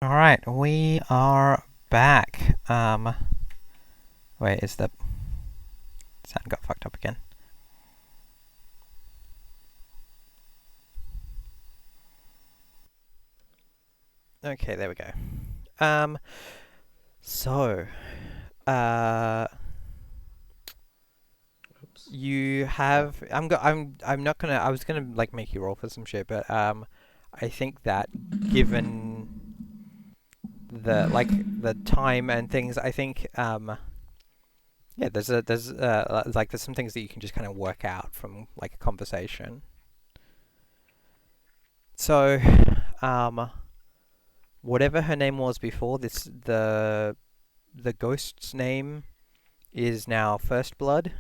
All right, we are back. Wait, is the sound got fucked up again? Okay, there we go. Um, so, uh, Oops. you have. I'm not gonna. I was gonna like make you roll for some shit, but I think that given the time and things, I think yeah, there's some things that you can just kind of work out from like a conversation. So, um, whatever her name was before, the ghost's name is now First Blood.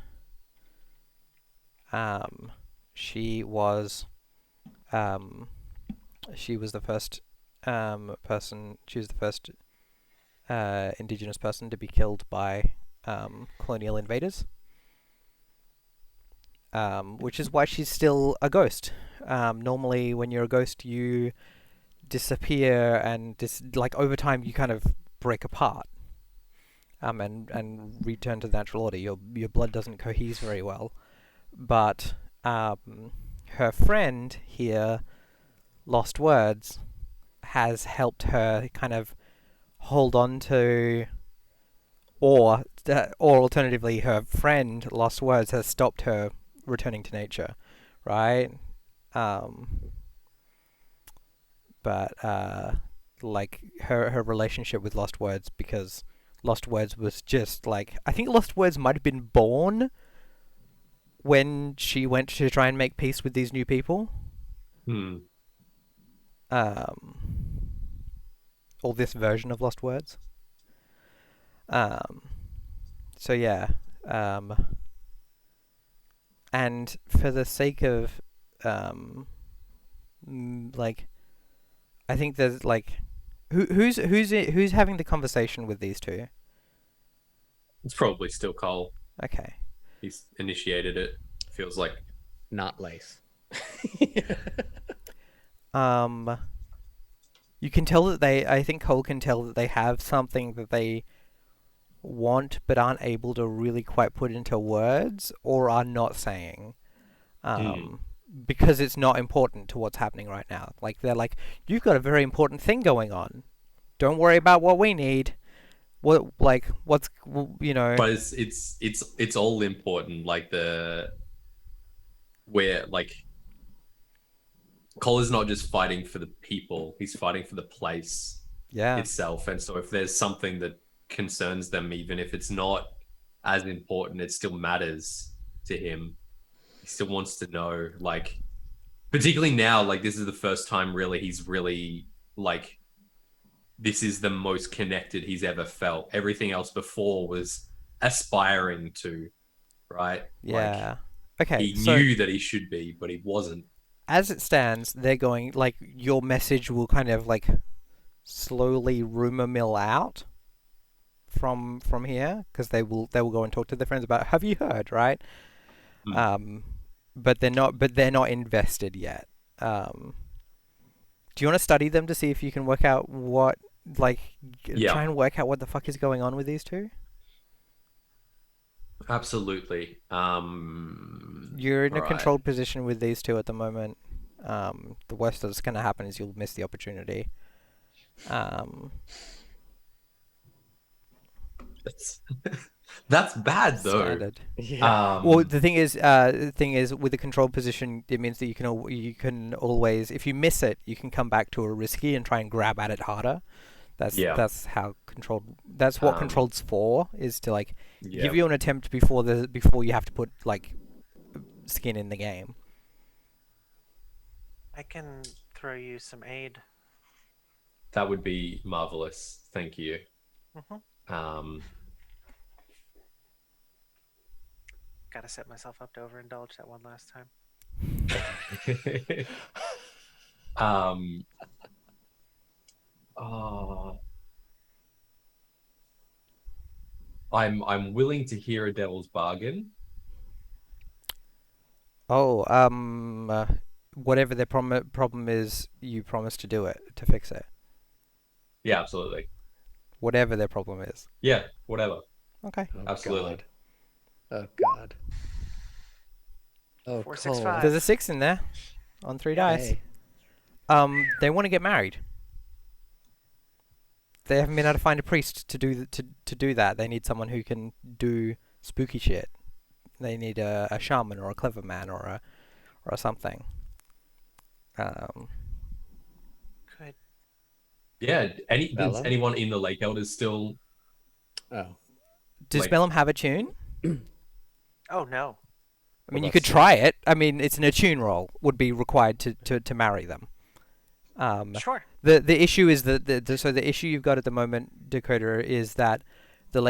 Um, she was um, she was the first person. She was the first indigenous person to be killed by colonial invaders. Which is why she's still a ghost. Normally, when you're a ghost, you disappear, and like over time, you kind of break apart. And return to the natural order. Your blood doesn't cohere very well. But her friend here, Lost Words, has helped her kind of hold on to, or alternatively, her friend, Lost Words, has stopped her returning to nature, right? Um, but like her relationship with Lost Words, because Lost Words was just like, I think Lost Words might have been born when she went to try and make peace with these new people. Hmm. Um, or this version of Lost Words. Um, so yeah, um, and for the sake of um, like, I think there's like, who's having the conversation with these two? It's probably still Cole. Okay. He's initiated it. Feels like. Not lace. Um, you can tell that they. I think Cole can tell that they have something that they want but aren't able to really quite put into words or are not saying. Hmm. um, because it's not important to what's happening right now. Like they're like, you've got a very important thing going on. Don't worry about what we need. What's you know? But it's all important. Like the where like Cole is not just fighting for the people. He's fighting for the place Yeah, itself. And so if there's something that concerns them, even if it's not as important, it still matters to him. He still wants to know. Like particularly now, like this is the first time really he's really like this is the most connected he's ever felt. Everything else before was aspiring to, right? Like yeah. Okay, he so knew that he should be, but he wasn't. as it stands, they're going like your message will kind of like slowly rumor mill out from here because they will go and talk to their friends about have you heard, right? Hmm. Um, but they're not invested yet. Um, do you want to study them to see if you can work out what like Yeah, try and work out what the fuck is going on with these two? absolutely. You're in a Right. controlled position with these two at the moment. The worst that's going to happen is you'll miss the opportunity. Um, That's that's bad though. Standard. Yeah. Well, Um, the thing is, with a controlled position, it means that you can always, if you miss it, you can come back to a risky and try and grab at it harder. yeah. That's how controlled. That's what Um, controlled's for, is to like give yeah. you an attempt before you have to put like skin in the game. I can throw you some aid. That would be marvelous. Thank you. Mm-hmm. Um, Gotta set myself up to overindulge that one last time. um, oh, I'm willing to hear a devil's bargain. Oh, whatever their problem is, you promise to do it to fix it. Yeah, absolutely. whatever their problem is. Yeah, whatever. Okay. Oh Absolutely. God. Oh God. Oh, Four, six, Cole. There's a five. 6 in there on 3 Yep. dice. Hey. They want to get married. They haven't been able to find a priest to do that. They need someone who can do spooky shit. They need a shaman or a clever man or something. Could Yeah. Does Vellum? anyone in the Lake Elders still Oh. Does like? Bellum have a tune? oh no. I mean, What you about could Sid? try it. I mean, it's an attune roll would be required to marry them. Sure. The issue is that the issue you've got at the moment, Dakota, is that the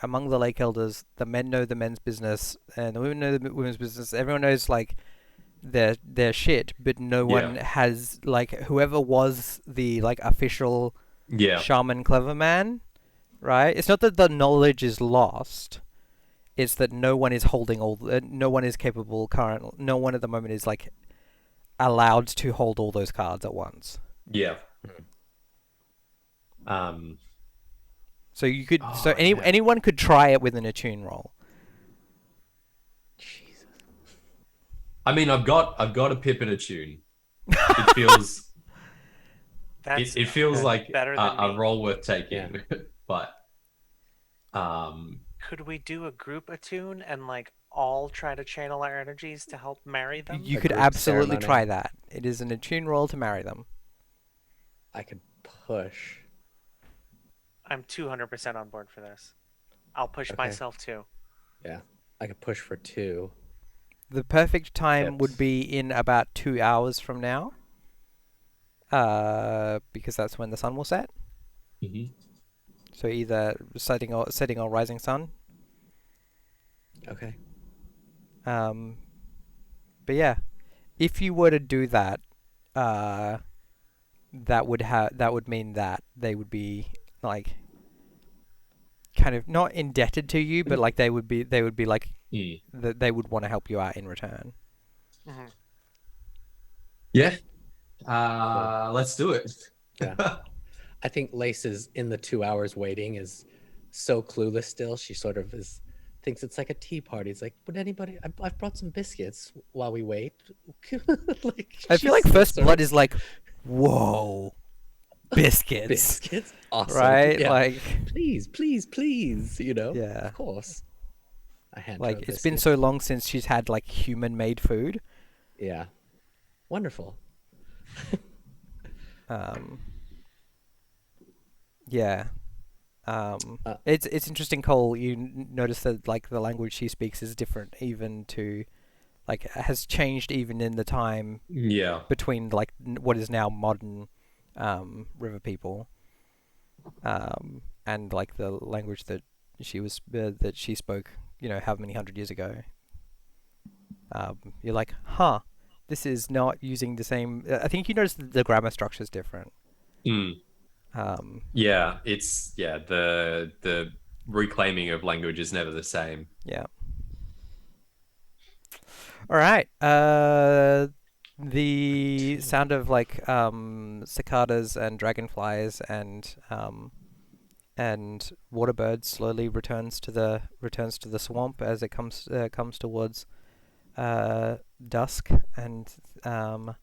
among the lake elders, the men know the men's business and the women know the women's business. Everyone knows like their shit, but no one Yeah. has like whoever was the like official Yeah. shaman clever man, right? It's not that the knowledge is lost. It's that no one is holding no one is capable current. No one at the moment is like allowed to hold all those cards at once. Yeah. Hmm. So you could, Oh, yeah. anyone could try it with an attune roll. Jesus. I mean, I've got a pip and a tune. It feels That's it feels like better than a me. role worth taking, but Could we do a group attune and like all try to channel our energies to help marry them? You A could group absolutely ceremony. try that. It is an attune roll to marry them. I could push. I'm 200% on board for this. I'll push Okay. myself too. Yeah. I could push for 2. The perfect time would Pips. be in about 2 hours from now. Because that's when the sun will set. mhm. So either setting or rising sun. Okay. But yeah, if you were to do that, that would mean that they would be like kind of not indebted to you, but like they would be like Mm. that they would want to help you out in return. Mm-hmm. Yeah. Let's do it. Yeah. I think Lace is in the 2 hours waiting is so clueless still. She sort of thinks it's like a tea party. It's like, would anybody? I've brought some biscuits while we wait. Like, I feel she's like still First sort Blood of, is like, whoa, biscuits, biscuits, awesome, right? Yeah. Like, please, please, please. You know, yeah, of course. I hand her like a it's been biscuit. so long since she's had like human-made food. Yeah, wonderful. Yeah. It's interesting, Cole. You notice that like the language she speaks is different, even to like has changed even in the time Yeah. between like what is now modern river people, and like the language that she spoke, you know, how many 100 years ago. You're like, huh, this is not using the same. I think you notice that the grammar structure is different. Mm. Yeah. It's the reclaiming of language is never the same. Yeah. All right. The sound of like cicadas and dragonflies and water birds slowly returns to the swamp as it comes towards dusk, and the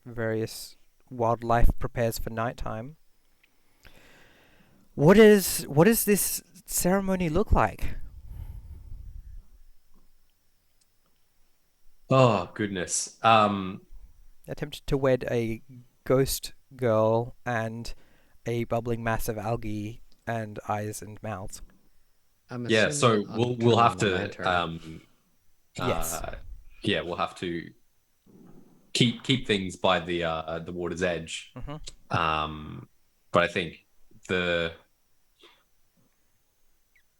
various wildlife prepares for nighttime. What does this ceremony look like? Oh goodness. Attempted to wed a ghost girl and a bubbling mass of algae and eyes and mouths. I'm Yeah. assuming So I'm we'll turning have on the to lantern. Yes. yeah, we'll have to keep things by the water's edge. Mhm. But I think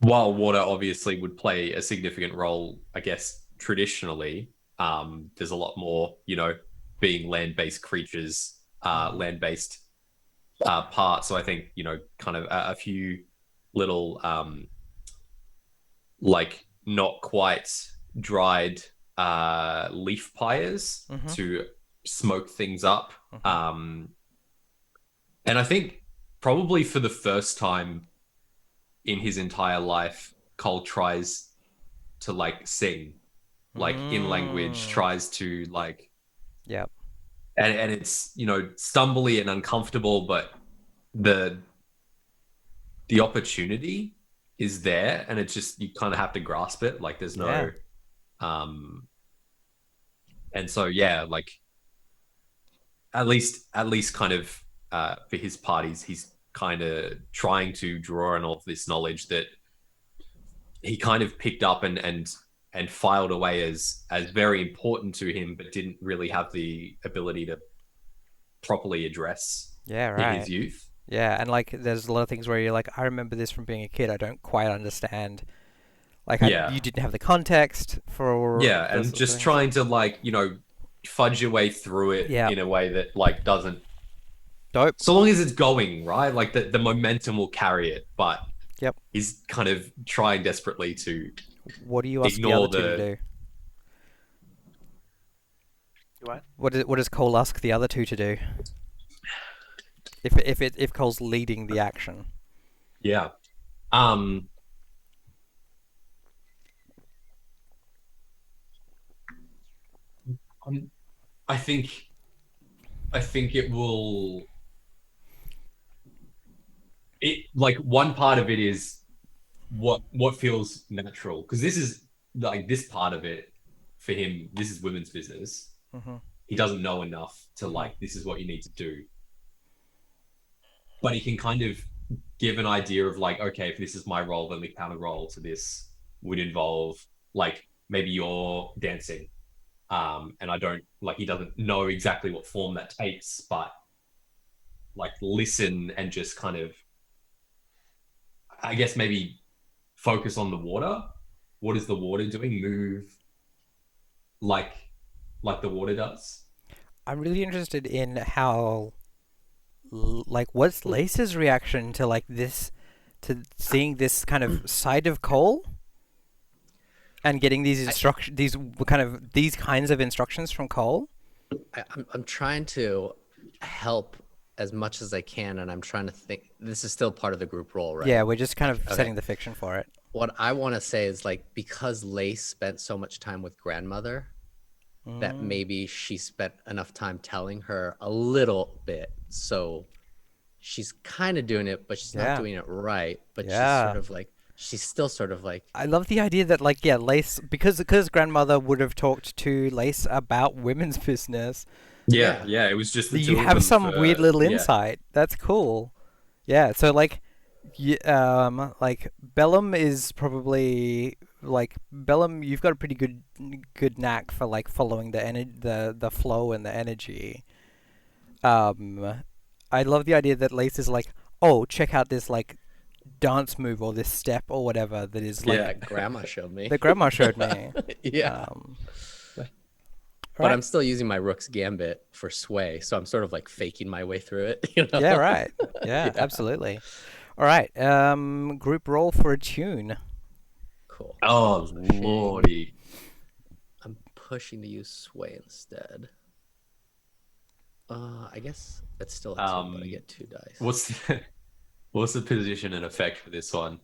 while water obviously would play a significant role, I guess traditionally, there's a lot more, you know, being land-based creatures, land-based part. So I think, you know, kind of a few little like not quite dried leaf pyres Mhm. to smoke things up. Mhm. And I think probably for the first time in his entire life, Cole tries to like sing, like in language, Mm. tries to like, Yep. and it's stumbly and uncomfortable, but the the opportunity is there, and it's just you kind of have to grasp it. Like there's Yeah. no, um, and so yeah, like at least kind of for his parties, he's kind of trying to draw on all of this knowledge that he kind of picked up and filed away as very important to him, but didn't really have the ability to properly address Yeah. in his Right. youth. Yeah, and like there's a lot of things where you're like, I remember this from being a kid. I don't quite understand. Like Yeah, you didn't have the context for yeah, those and sorts of just things. trying to like fudge your way through it Yeah. in a way that like doesn't, Dope. so long as it's going right, like the momentum will carry it, but Yep. he's kind of trying desperately to What do you ask the other ignore two to the do? You what? What does Cole ask the other two to do? If Cole's leading the action. yeah. um I'm- I think it will, it like one part of it is what feels natural, because this is like this part of it for him, this is women's business. Mhm. He doesn't know enough to Mhm. like this is what you need to do, but he can kind of give an idea of like, okay, if this is my role, then the counter role to this would involve like maybe you're dancing, and I don't like, he doesn't know exactly what form that takes, but like listen and just kind of, I guess maybe focus on the water. What is the water doing? Move like the water does. I'm really interested in how like what's Lace's reaction to like this to seeing this kind of side of Cole and getting these I, instruction these kinds of instructions from Cole. I'm trying to help as much as I can, and I'm trying to think. This is still part of the group role, Yeah, right? we're just kind of Okay. setting the fiction for it. What I want to say is like because Lace spent so much time with grandmother, that Mm. maybe she spent enough time telling her a little bit, so she's kind of doing it, but she's not Yeah. doing it right. But Yeah. she's still sort of like, I love the idea that like yeah, Lace because grandmother would have talked to Lace about women's business. Yeah, yeah, yeah. It was just the You two of have them some weird for little yeah, insight. That's cool. Yeah, so like Bellum is probably like Bellum. You've got a pretty good knack for like following the flow and the energy. Um, I love the idea that Lace is like, oh, check out this like dance move or this step or whatever that is yeah. like that grandma showed me. the grandma showed me. Yeah. Um, But right. I'm still using my Rook's Gambit for sway, so I'm sort of like faking my way through it, you know? Yeah, right. Yeah, Yeah. absolutely. All right. Group roll for a tune. Cool. Oh lordy. I'm pushing to use sway instead. I guess it's still a 2, but I get 2 dice. What's the position and effect for this one?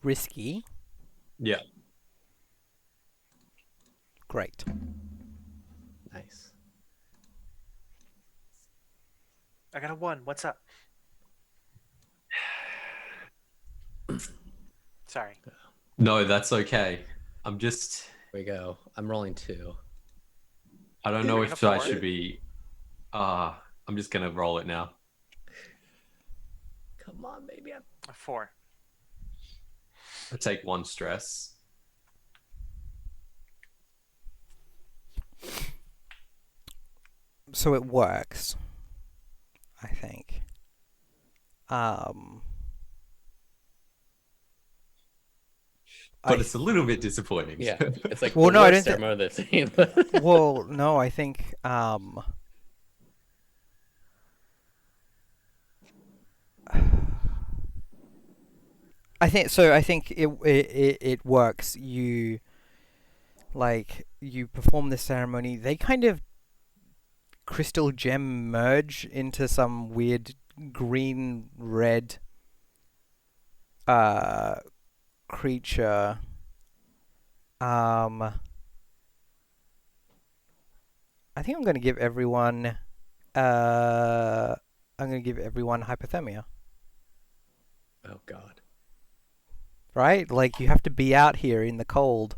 Risky. Yeah. Great. Nice. I got a 1. What's up? Sorry. No, that's okay. I'm just, Here we go. I'm rolling 2. I don't know I got if a I 4. should be, I'm just gonna roll it now. Come on, baby. A 4. I take 1 stress. So it works, I think. Um, But it's a little bit disappointing. Yeah, it's like Well, the no, I worst don't sermon of the thing. well, no, I think I think so. I think it works. like you perform this ceremony, they kind of crystal gem merge into some weird green red creature. I think I'm going to give everyone hypothermia. Oh God. Right? Like you have to be out here in the cold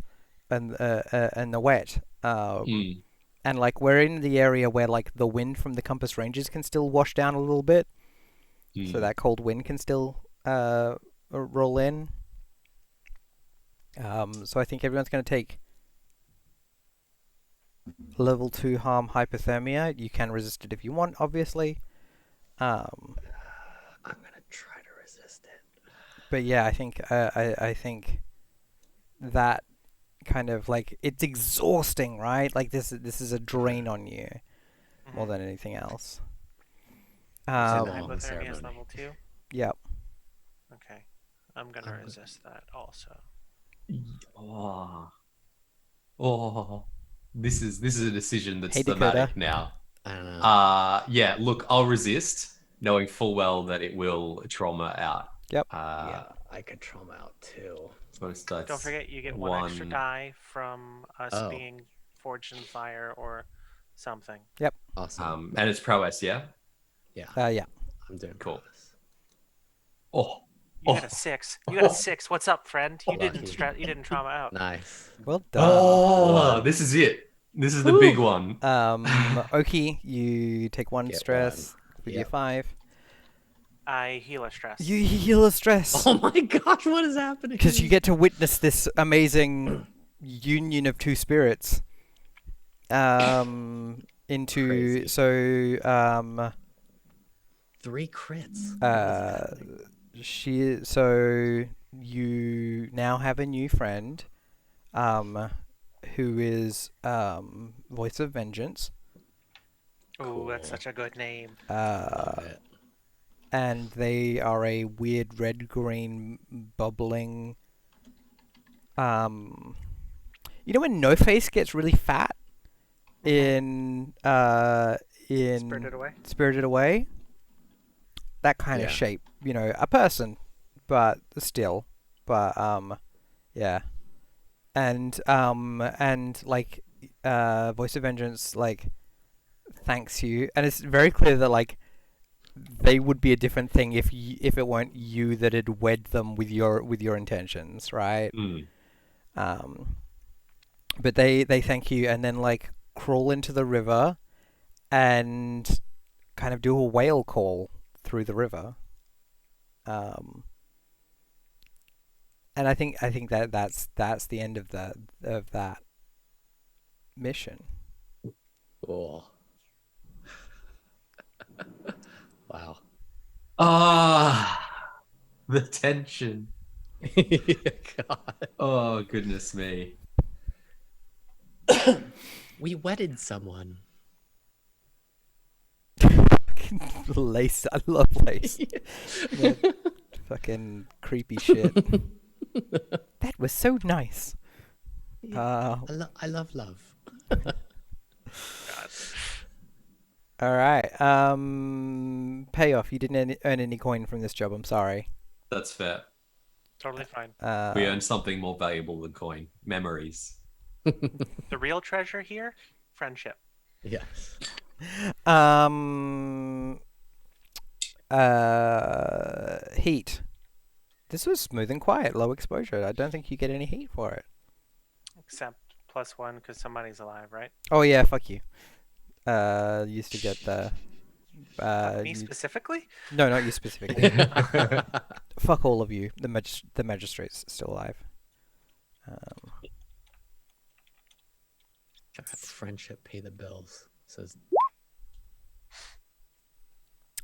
and the wet. Mm. And like we're in the area where like the wind from the compass ranges can still wash down a little bit, so that cold wind can still roll in. So I think everyone's going to take level 2 harm hypothermia. You can resist it if you want, obviously. I'm gonna try to resist it. But yeah, I think that kind of like it's exhausting, right? Like this is a drain on you more than anything else. said So long hypothermia is ceremony. level 2. Yep. Okay, I'm gonna resist that also. Oh, this is a decision that's Hey, Dakota. thematic now. I don't know. Yeah, look, I'll resist, knowing full well that it will trauma out. Yep. Yeah, I could trauma out too. So that's Don't forget, you get one extra die from us Oh. being forged in fire or something. Awesome. And it's prowess, yeah. Yeah. Yeah. I'm doing Cool. prowess. Oh, You got a 6. You got a 6. What's up, friend? You didn't Lucky. you didn't trauma out. Nice. Well done. oh, this is it. This is the big one. Oki, you take 1 Get stress with your Yep. 5. I heal a stress. You heal a stress Oh my gosh, what is happening? because you get to witness this amazing union of two spirits. Into Crazy. so 3 crits. so you now have a new friend, who is Voice of Vengeance. Ooh, that's Cool. such a good name. Love it. And they are a weird red-green bubbling. You know when No Face gets really fat in Spirited Away? That kind of Yeah. shape, you know, a person, but still, but yeah, and like Voice of Vengeance like thanks you, and it's very clear that like they would be a different thing if it weren't you that had wed them with your intentions, right? But they thank you and then like crawl into the river and kind of do a whale call through the river. And I think that's the end of that mission. Cool. Wow. The tension. God. Oh, goodness me. We wedded someone. Lace, I love Lace. That fucking creepy shit. That was so nice. I love love. God. All right. Payoff. You didn't earn any coin from this job. I'm sorry. That's fair. Totally fine. We earned something more valuable than coin. Memories. The real treasure here? Friendship. Yes. Heat. This was smooth and quiet, low exposure. I don't think you get any heat for it. Except +1 because somebody's alive, right? Oh yeah, fuck you. Used to get the. Me specifically? No, not you specifically. Fuck all of you. The magistrate's still alive. Friendship pay the bills. Says.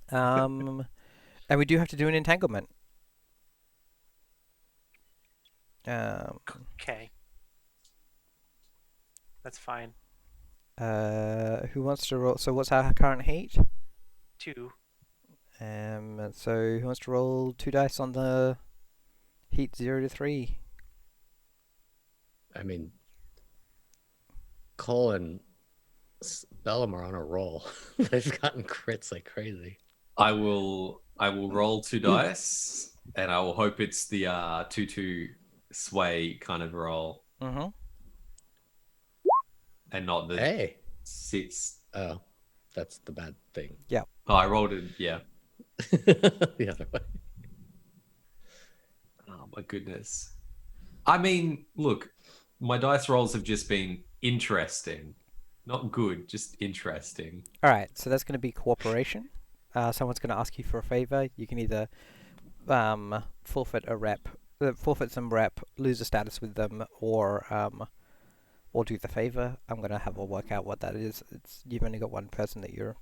And we do have to do an entanglement. Okay. That's fine. Who wants to roll? So what's our current heat? 2. So who wants to roll 2 dice on the heat 0 to 3? I mean, Cole and Bellum are on a roll. They've gotten crits like crazy. I will roll 2 dice, and I will hope it's the 2-2 sway kind of roll, Mm-hmm. and not the Hey. 6. Oh, that's the bad thing. Oh, I rolled it. Yeah. The other way. Oh my goodness. I mean, look, my dice rolls have just been interesting, not good, just interesting. All right, so that's going to be cooperation. Someone's going to ask you for a favor. You can either forfeit a rep, forfeit some rep, lose a status with them, or do the favor. I'm going to have a work out what that is. You've only got one person that you're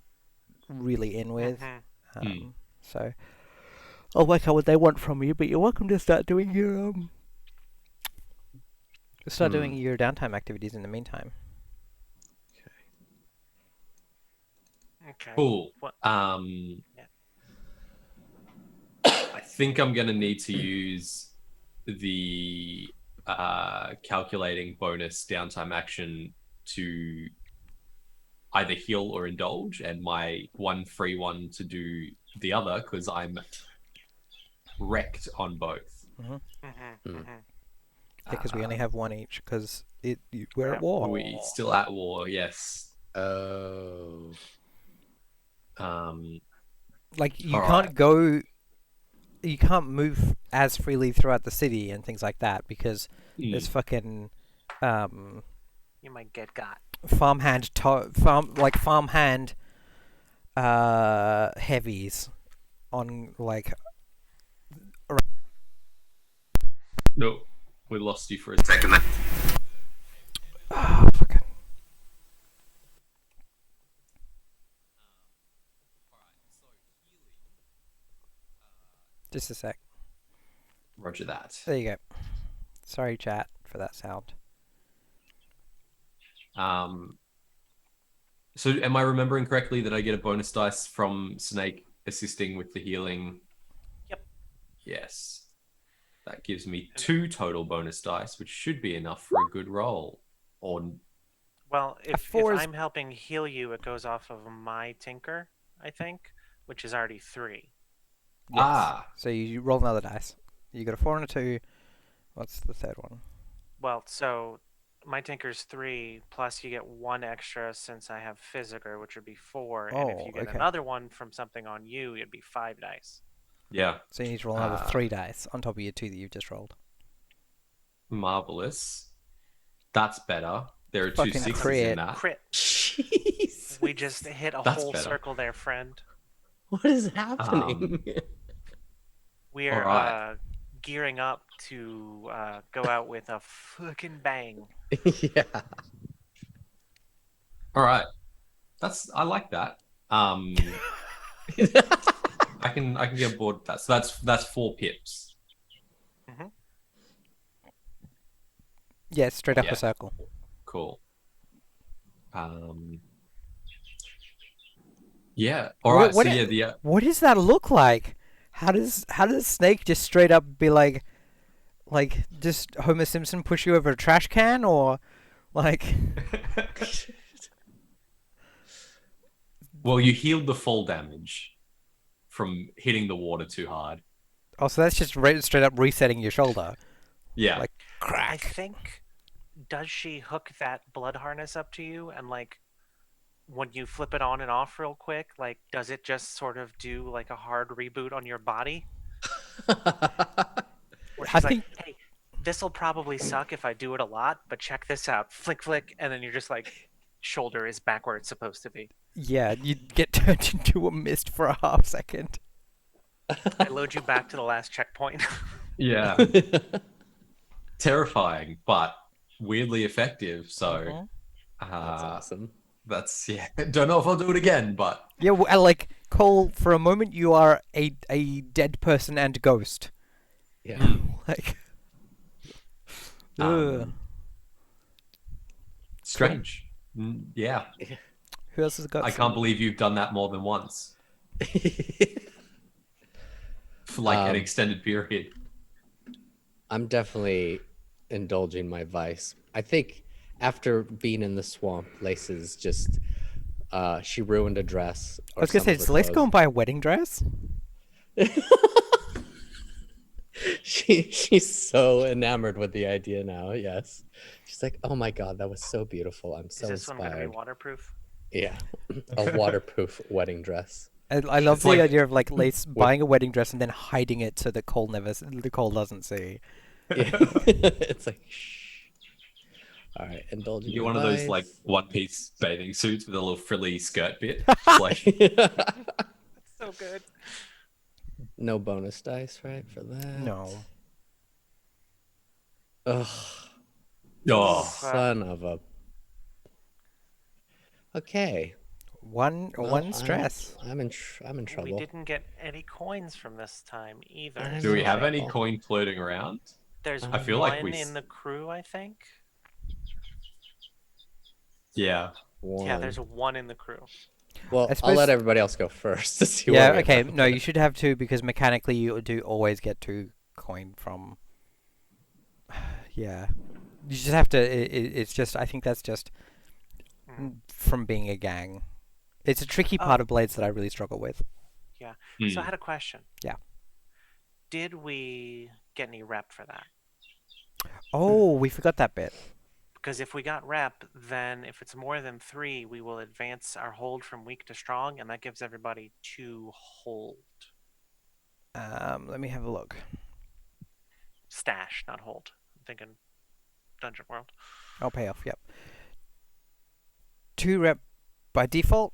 really in with, Mhm. so I'll work out what they want from you. But you're welcome to start doing your doing your downtime activities in the meantime. Okay. Cool. What? I think I'm gonna need to use the calculating bonus downtime action to either heal or indulge, and my one free one to do the other because I'm wrecked on both. Because we only have one each. Because we're at at war. We still at war, yes. Oh. Like you All can't right. go. You can't move as freely throughout the city and things like that because there's fucking You might get got. farmhand heavies on like No, we lost you for a second. fucking just a sec. Roger that. There you go. Sorry, chat, for that sound. So am I remembering correctly that I get a bonus dice from Snake assisting with the healing? Yep. Yes. That gives me 2 total bonus dice, which should be enough for a good roll. Or Well, if four is- I'm helping heal you, it goes off of my tinker, I think, which is already 3. Yes. So you roll another dice. You got a 4 and a 2. What's the third one? Well, so my tinker's 3, plus you get 1 extra since I have Physiker, which would be 4. And if you get okay. another one from something on you, it'd be 5 dice. yeah, So you need to roll another 3 dice on top of your 2 that you've just rolled. marvelous. That's better. There are 2 Fucking 6s crit. in that. Crit. Jeez. We just hit a That's whole better. circle there, friend. What is happening? We're Alright. gearing up to go out with a fucking bang. Yeah. All right. I like that. I can get on board with that. So that's 4 pips. Yeah, straight up Yeah. a circle. Cool. Yeah. All right. So yeah, what does that look like? How does Snake just straight up be like just Homer Simpson push you over a trash can, or like? Well, you healed the fall damage from hitting the water too hard. Oh, so that's just straight up resetting your shoulder. Yeah. Like I crack. think, does she hook that blood harness up to you and like when you flip it on and off real quick, like does it just sort of do like a hard reboot on your body? Where she's like, hey, this'll probably suck if I do it a lot, but check this out. Flick flick, and then you're just like shoulder is back where it's supposed to be. Yeah, you get turned into a mist for a half second. I load you back to the last checkpoint. Yeah. Terrifying, but weirdly effective. So That's awesome. That's Don't know if I'll do it again, but Yeah, like Cole, for a moment you are a dead person and ghost. Yeah. Like, strange. Yeah. who else has got? I can't believe you've done that more than once for like an extended period. I'm definitely indulging my vice. I think After being in the swamp, Lace is just she ruined a dress. I was gonna say, does Lace go and buy a wedding dress? She's so enamored with the idea now. Yes, she's like, oh my god, that was so beautiful. I'm so Is this one going to be inspired. waterproof? Yeah, a waterproof wedding dress. I love It's the like- idea of like Lace buying a wedding dress and then hiding it so that Cole doesn't see. Yeah. It's like, shh. All right, indulge in You get your one of those like vice. one-piece bathing suits with a little frilly skirt bit. Just like So good. No bonus dice, right, for that? No. Ugh, oh, son of a. Okay. One Well, stress. I'm in trouble. We didn't get any coins from this time either. I'm do we in have any trouble. coin floating around? There's I feel like one we in the crew, I think. Yeah. Yeah, there's one in the crew. Well, I I'll suppose- let everybody else go first to see. Yeah, what we okay. have. No, you should have 2 because mechanically you do always get 2 coin from. Yeah, you just have to. It's just. I think that's just Mm. from being a gang. It's a tricky part of Blades that I really struggle with. So I had a question. Yeah. Did we get any rep for that? Oh, we forgot that bit. Because if we got rep, then if it's more than 3, we will advance our hold from weak to strong, and that gives everybody 2 hold. Let me have a look. Stash, not hold. I'm thinking Dungeon World. I'll pay off. Yep. 2 rep by default.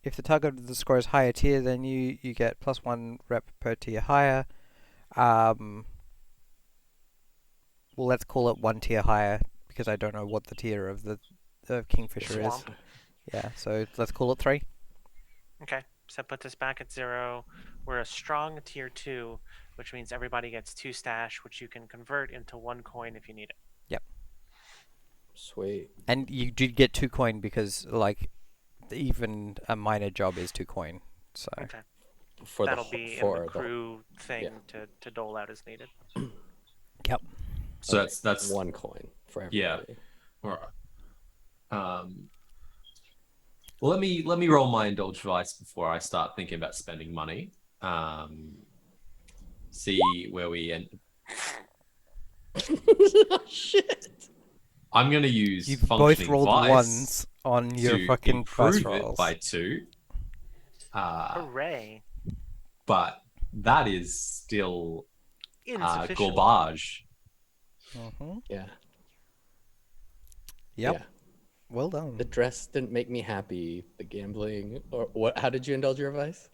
If the target of the score is higher tier, then you get +1 rep per tier higher. Well, let's call it 1 tier higher because I don't know what the tier of the Kingfisher is. Swamp. Yeah, so let's call it 3. Okay, so that puts us back at 0. We're a strong tier 2, which means everybody gets 2 stash, which you can convert into 1 coin if you need it. Sweet. And you do get 2 coin because, like, even a minor job is 2 coin. So Okay, For that'll the be for in the the crew thing yeah. to dole out as needed. yep. So Okay, that's 1 coin for Yeah. everybody. all right. Well, let me roll my indulge vice before I start thinking about spending money. See where we end. Shit. I'm gonna use You've both functioning rolled vice ones on your to fucking vice improve it rolls. by 2. Hooray! But that is still Insufficient. garbage. Mm-hmm. Yeah. Yep. Yeah. Well done. The dress didn't make me happy. The gambling, or what? How did you indulge your vice?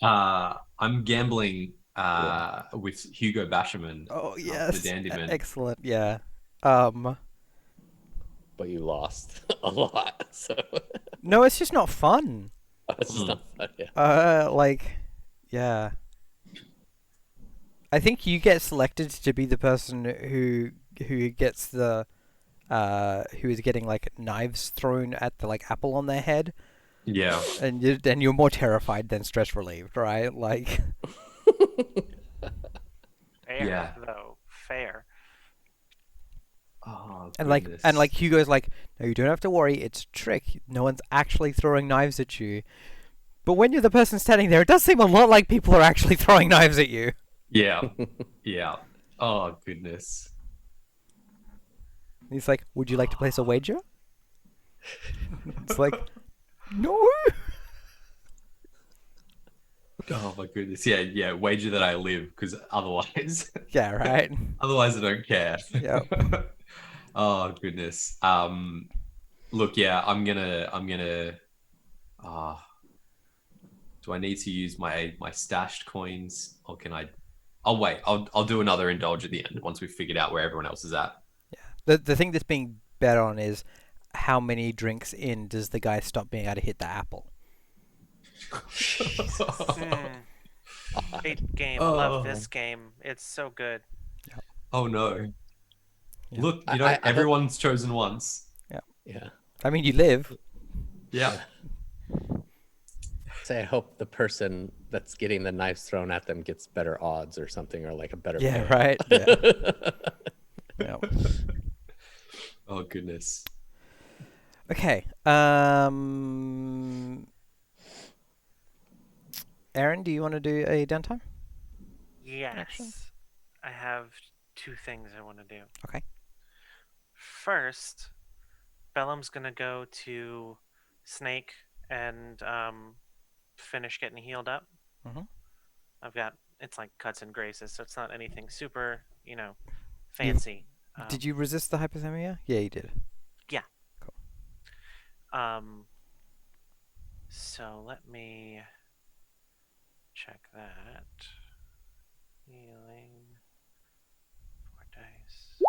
I'm gambling Yeah. with Hugo Basherman. Oh the yes. Dandyman. Excellent. Yeah. But you lost a lot. So No, it's just not fun. it's just not fun. Yeah. Yeah. I think you get selected to be the person who gets the who is getting like knives thrown at the like apple on their head, Yeah. and you're more terrified than stress relieved, right? Like, Fair, Yeah. though. Fair. Oh, and like goodness. Hugo's like, no, you don't have to worry. It's a trick. No one's actually throwing knives at you. But when you're the person standing there, it does seem a lot like people are actually throwing knives at you. Yeah. Yeah. Oh goodness. He's like, would you like to place a wager? It's like, no. Oh my goodness. Yeah, yeah. Wager that I live, because otherwise Yeah, right. otherwise I don't care. Yep. Oh goodness. Look, yeah, I'm gonna do I need to use my stashed coins, or can I I'll wait. I'll do another indulge at the end once we've figured out where everyone else is at. The thing that's being bet on is how many drinks in does the guy stop being able to hit the apple? Great game. Oh. Love this game. It's so good. Oh no. Yeah. Look, I hope- everyone's chosen once. Yeah. I mean, you live. Yeah. Say, I hope the person that's getting the knives thrown at them gets better odds or something, or like a better. Yeah, pay. right. Yeah. Yeah. Oh goodness. Okay. Aaron, do you want to do a downtime action? Yes. I have two things I want to do. Okay. First, Bellum's gonna go to Snake and finish getting healed up. Mhm. I've got it's like cuts and graces, so it's not anything super, You fancy. did you resist the hypothermia? Yeah, you did. Yeah. Cool. Um. So let me check that. Healing. 4 dice.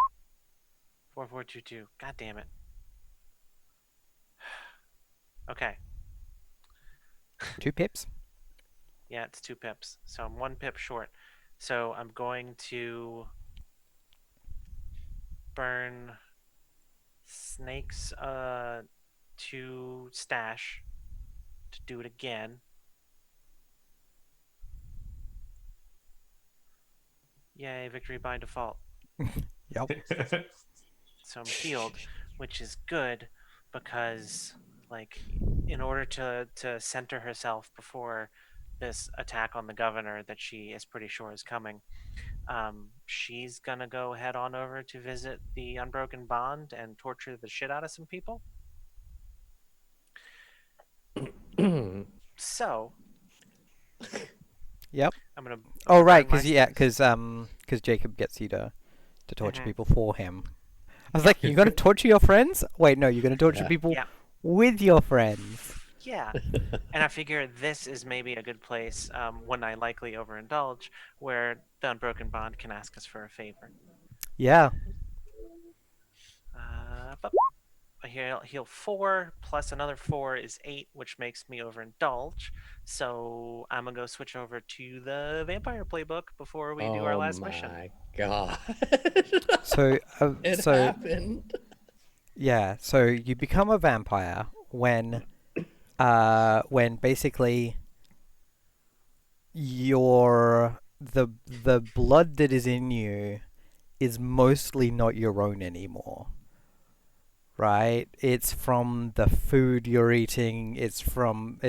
4422. God damn it. Okay. 2 pips. Yeah, it's 2 pips. So I'm 1 pip short. So I'm going to burn Snake's 2 stash to do it again. Yay, victory by default. Yep. So I'm healed, which is good because, like, in order to center herself before this attack on the governor that she is pretty sure is coming, she's gonna go head on over to visit the Unbroken Bond and torture the shit out of some people. So Yep. I'm gonna. Oh right, burn my because Jacob gets you to torture Mhm. people for him. I was Yep. like, you're gonna torture your friends? Wait, no, you're gonna torture Yeah. people Yeah. with your friends. Yeah. And I figure this is maybe a good place when I likely overindulge, where the Unbroken Bond can ask us for a favor. Yeah. But I heal 4 plus another 4 is 8, which makes me overindulge. So I'm gonna go switch over to the vampire playbook before we do our Oh last mission. my god. So It happened. yeah, so you become a vampire when basically the blood that is in you is mostly not your own anymore. Right? It's from the food you're eating, it's from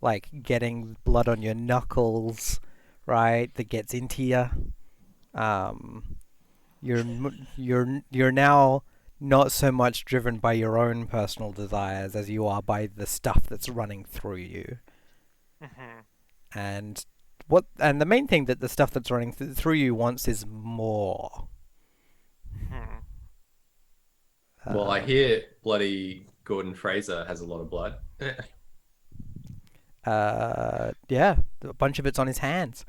like getting blood on your knuckles, right? That gets into you. Um you're now not so much driven by your own personal desires as you are by the stuff that's running through you. Hmm. And the main thing that the stuff that's running through you wants is more. Hmm. Well, I Um, hear bloody Gordon Fraser has a lot of blood. yeah, a bunch of it's on his hands.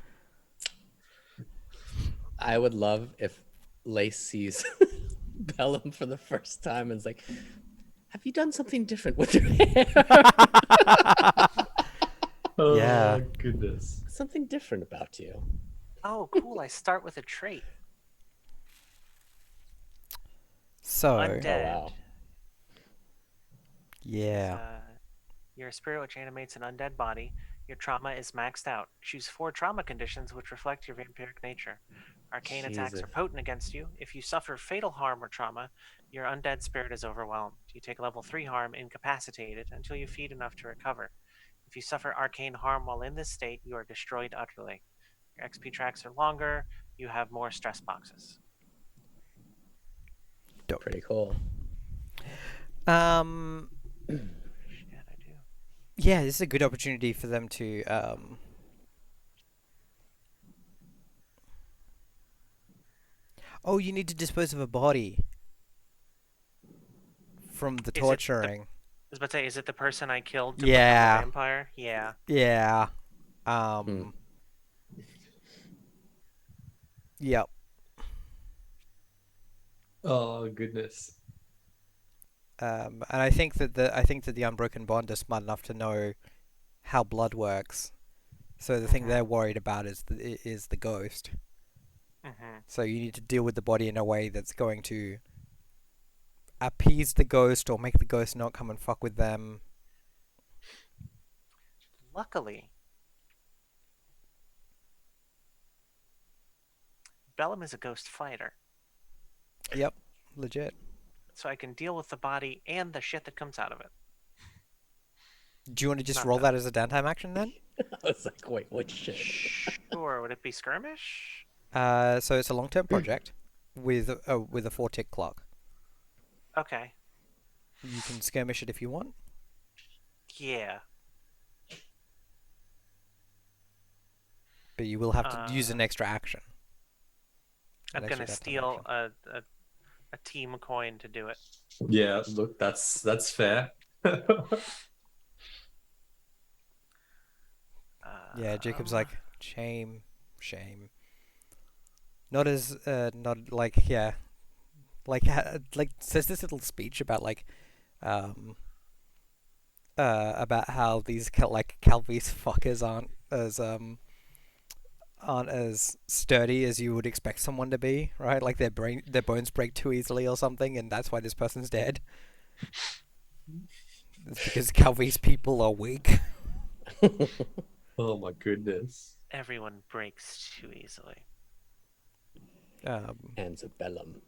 I would love if Lace sees Bellum for the first time and is like, have you done something different with your hair? Yeah. Oh goodness. Something different about you. Oh, cool! I start with a trait. So, Undead. Oh wow. Is, yeah. you're a spirit which animates an undead body. Your trauma is maxed out. Choose 4 trauma conditions which reflect your vampiric nature. Arcane attacks Jesus. are potent against you. If you suffer fatal harm or trauma, your undead spirit is overwhelmed. You take level 3 harm, incapacitated, until you feed enough to recover. If you suffer arcane harm while in this state, you are destroyed utterly. Your XP tracks are longer. You have more stress boxes. Dope. Pretty cool. Shit, I do. Yeah, this is a good opportunity for them to oh, you need to dispose of a body from the Is it the? torturing. I was about to say, is it the person I killed to become Yeah. a vampire? Yeah. Yeah. Hmm. Yep. Oh goodness. And I think that the Unbroken Bond are smart enough to know how blood works. So the thing Mhm. they're worried about is the ghost. Mhm. So you need to deal with the body in a way that's going to appease the ghost or make the ghost not come and fuck with them. Luckily, Bellum is a ghost fighter. Yep. legit. So I can deal with the body and the shit that comes out of it. Do you want to just Not roll the- that as a downtime action then? I was like, wait, what shit? Sure. Would it be skirmish? So it's a long-term project with a 4-tick clock. Okay. You can skirmish it if you want. Yeah. But you will have to use an extra action. I'm An gonna extra downtime steal action. a team coin to do it. Yeah, look, that's fair. Yeah, Jacob's Um, like, shame. Not as, not like, yeah. Like says this little speech about like, about how these Calvise fuckers aren't as sturdy as you would expect someone to be, right? Like their bones break too easily or something, and that's why this person's dead. It's because Calvise people are weak. Oh my goodness. Everyone breaks too easily. Antebellum.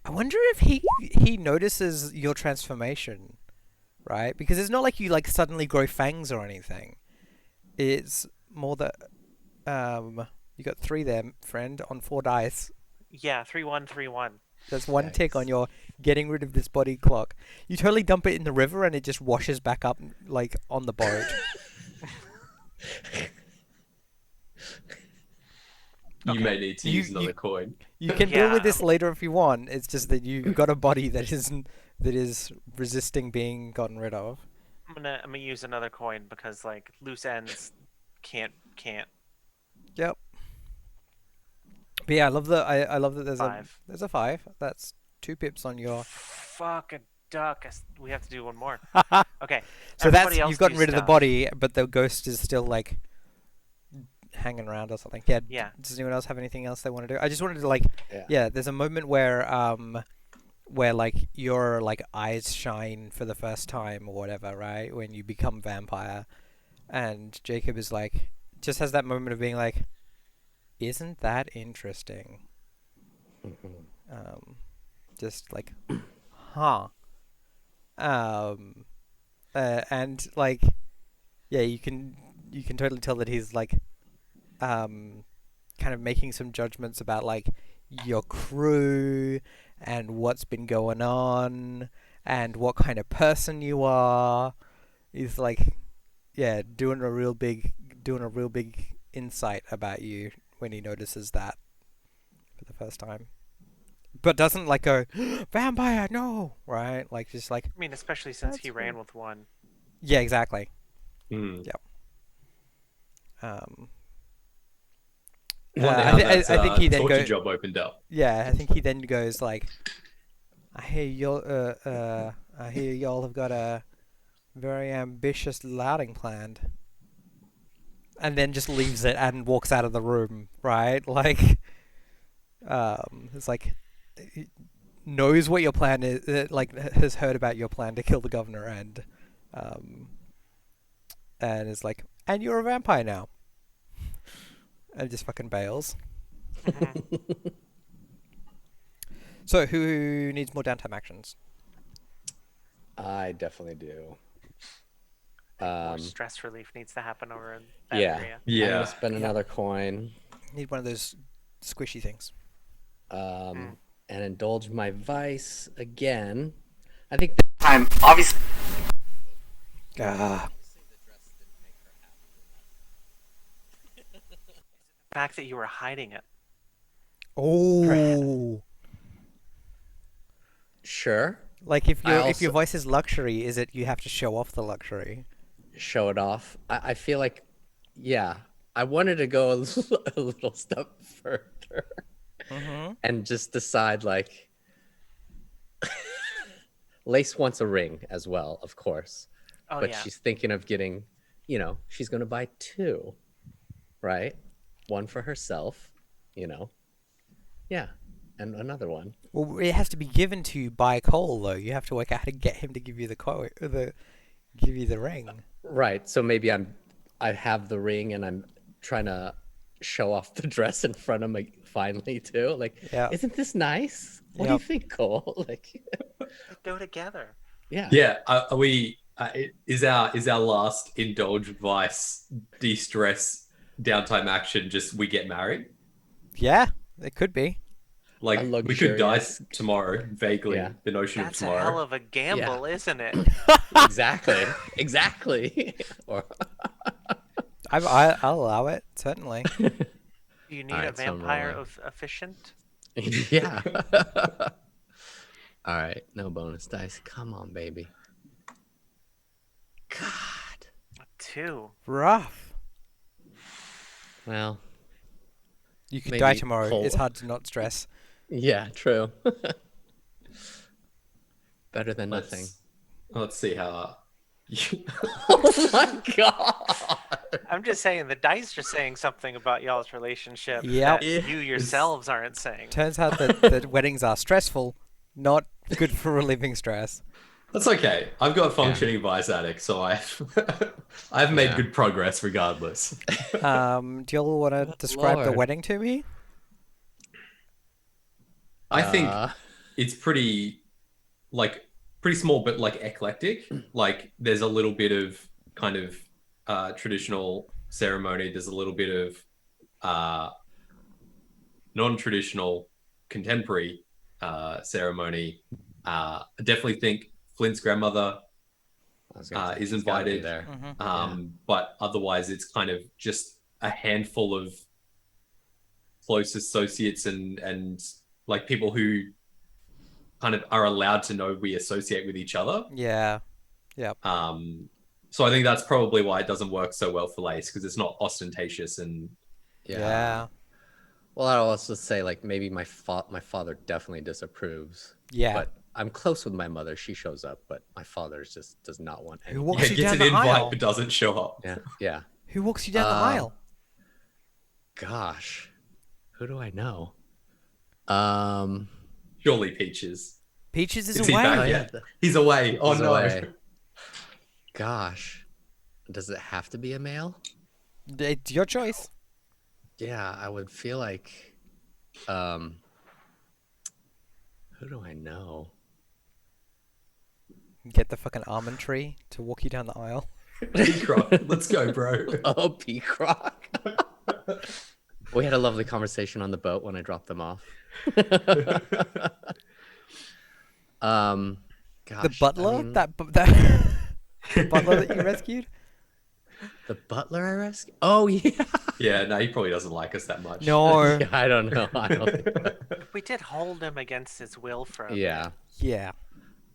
I wonder if he notices your transformation, right? Because it's not like you like suddenly grow fangs or anything. It's more that you got 3 there, friend, on 4 dice. Yeah, 3-1-3-1. There's 1 tick on Yikes. your getting rid of this body clock. You totally dump it in the river and it just washes back up like on the boat. You Okay. may need to You- use another you- coin. You can deal with Yeah. this later if you want. It's just that you've got a body that is resisting being gotten rid of. I'm gonna use another coin because like loose ends can't. Yep. But yeah, I love that there's 5. a 5. That's 2 pips on your. Fuck a duck. We have to do one more. So Okay. that's everybody else you've gotten do rid of the stuff. body, but the ghost is still like hanging around or something. Yeah. Yeah. Does anyone else have anything else they want to do? I just wanted to like Yeah. there's a moment where like your like eyes shine for the first time or whatever, right? When you become vampire, and Jacob is like just has that moment of being like, isn't that interesting? Just like, huh. And like, yeah, you can totally tell that he's like, kind of making some judgments about like your crew and what's been going on and what kind of person you are. He's like, yeah, doing a real big insight about you when he notices that for the first time. But doesn't like go, vampire, no, right? Like just like, I mean, especially since That's he ran cool. with one. yeah, exactly. Hmm. Um, Wonder I how thi- that I think he then torture go- job opened up. yeah, I think he then goes like, I hear y'all have got a very ambitious outing planned. And then just leaves it and walks out of the room, right? Like, it's like, he knows what your plan is, like, has heard about your plan to kill the governor and is like, and you're a vampire now. And just fucking bails. So, who needs more downtime actions? I definitely do. More stress relief needs to happen over in that Yeah. area. I'm Yeah. gonna spend another coin. Need one of those squishy things. And indulge my vice again. I think this time, obviously. Ah. The fact that you were hiding it. Oh. Sure. Like if I your also- voice is luxury, is it you have to show off the luxury? Show it off. I feel like, yeah, I wanted to go a little step further and just decide like, Lace wants a ring as well, of course, Oh but yeah. she's thinking of getting, she's going to buy 2, right? One for herself, yeah, and another one. Well, it has to be given to you by Cole, though. You have to work out how to get him to give you give you the ring. Right. So maybe I have the ring and I'm trying to show off the dress in front of me finally too. Like, Yeah. isn't this nice? What do you Yep. think, Cole? Like, They go together. yeah. Yeah, are we? Is our last indulge vice de-stress downtime action just we get married? Yeah, it could be. Like A we could die luxurious- tomorrow. Vaguely, Yeah. the notion of That's a hell tomorrow. of a gamble, isn't it? Exactly. Exactly. Or I'll allow it, certainly. Do you need a Alright, so I'm vampire rolling. of efficient? yeah. All right, no bonus dice. Come on, baby. God. 2. Rough. Well, You could Maybe die tomorrow. Cole. It's hard to not stress. yeah, true. Better than nothing. Let's see how. Oh my god. I'm just saying the dice are saying something about y'all's relationship Yep. that you yourselves aren't saying. Turns out that weddings are stressful, not good for relieving stress. That's okay. I've got functioning vice addict, so I've made Yeah. good progress regardless. Do y'all want to describe the Lord. wedding to me? I think Uh, it's pretty small but like eclectic. Like there's a little bit of kind of traditional ceremony. There's a little bit of non-traditional contemporary ceremony. I definitely think Flint's grandmother I was gonna say, is she's gotta be invited. there. Mm-hmm. But otherwise it's kind of just a handful of close associates and like people who kind of are allowed to know we associate with each other. Yeah. So I think that's probably why it doesn't work so well for Lace, because it's not ostentatious and Yeah. Well, I'll also say like maybe my father definitely disapproves. Yeah. But I'm close with my mother. She shows up, but my father just does not want any. Who walks you gets down an the invite aisle? but doesn't show up. Yeah, yeah. Who walks you down the aisle? Gosh, who do I know? Surely Peaches. Peaches is Is he away. back Oh, yeah, yet? He's away. Oh he's no. away. Gosh, does it have to be a male? It's your choice. Yeah, I would feel like, who do I know? Get the fucking almond tree to walk you down the aisle. Peacock. Let's go, bro. Oh, Peacock. We had a lovely conversation on the boat when I dropped them off. Gosh, The butler? I mean, that the butler that you rescued? the butler I rescued? Oh, yeah. Yeah, no, he probably doesn't like us that much. No. Yeah, I don't know. I don't think that. We did hold him against his will for a bit. Yeah. Yeah.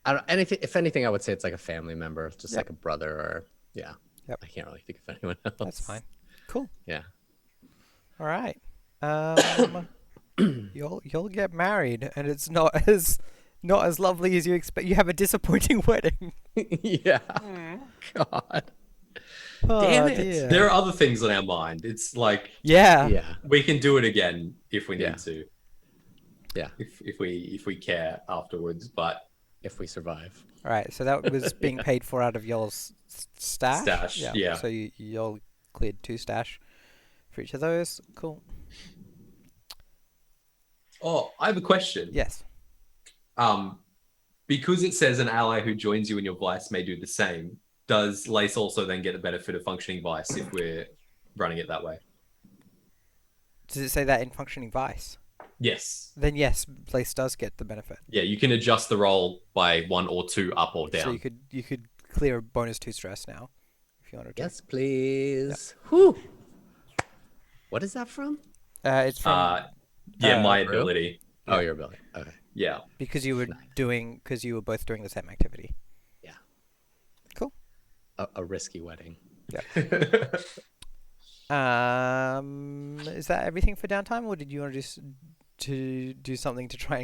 I don't, anything, if anything, I would say it's like a family member, just Yep. like a brother or, yeah. Yep. I can't really think of anyone else. That's fine. Cool. Yeah. All right. You'll get married, and it's not as lovely as you expect. You have a disappointing wedding. Yeah. Mm. God. Oh, Damn it. dear. There are other things on our mind. It's like Yeah. Yeah. we can do it again if we need Yeah. to. Yeah. If we care afterwards, but If we survive. All right. So that was being paid for out of y'all's stash. Stash, yeah. So y'all cleared 2 stash for each of those. Cool. oh, I have a question. Yes. Because it says an ally who joins you in your vice may do the same, does Lace also then get the benefit of functioning vice if we're running it that way? Does it say that in functioning vice? Yes. Then yes, Blaze does get the benefit. Yeah, you can adjust the roll by 1 or 2 up or down. So you could clear a bonus 2 stress now, if you wanted to. Yes, please. Whew. What is that from? It's from my Brew? ability. Oh, your ability. Okay. Yeah. because you were both doing the same activity. Yeah. Cool. A risky wedding. Is that everything for downtime, or did you want to just to do something to try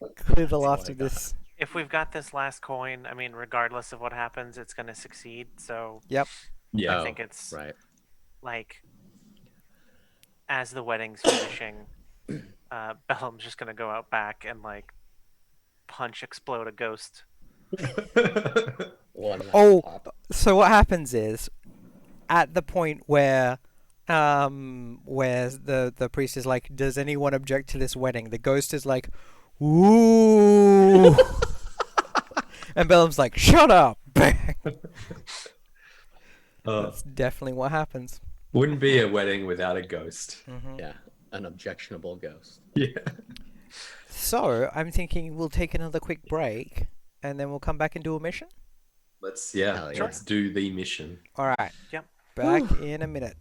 and clear the last of this? If we've got this last coin, I mean, regardless of what happens, it's going to succeed. So Yep. Yeah. I think it's Right. like as the wedding's finishing, Bellum's just going to go out back and like explode a ghost. One Oh, pop. so what happens is, at the point where where the priest is like, "Does anyone object to this wedding?" The ghost is like, "Ooh," and Bellum's like, "Shut up!" Bang. That's definitely what happens. Wouldn't be a wedding without a ghost. Mm-hmm. Yeah, an objectionable ghost. Yeah. So I'm thinking we'll take another quick break, and then we'll come back and do a mission. Let's Hell yeah. let's do the mission. All right. Yep. Back in a minute.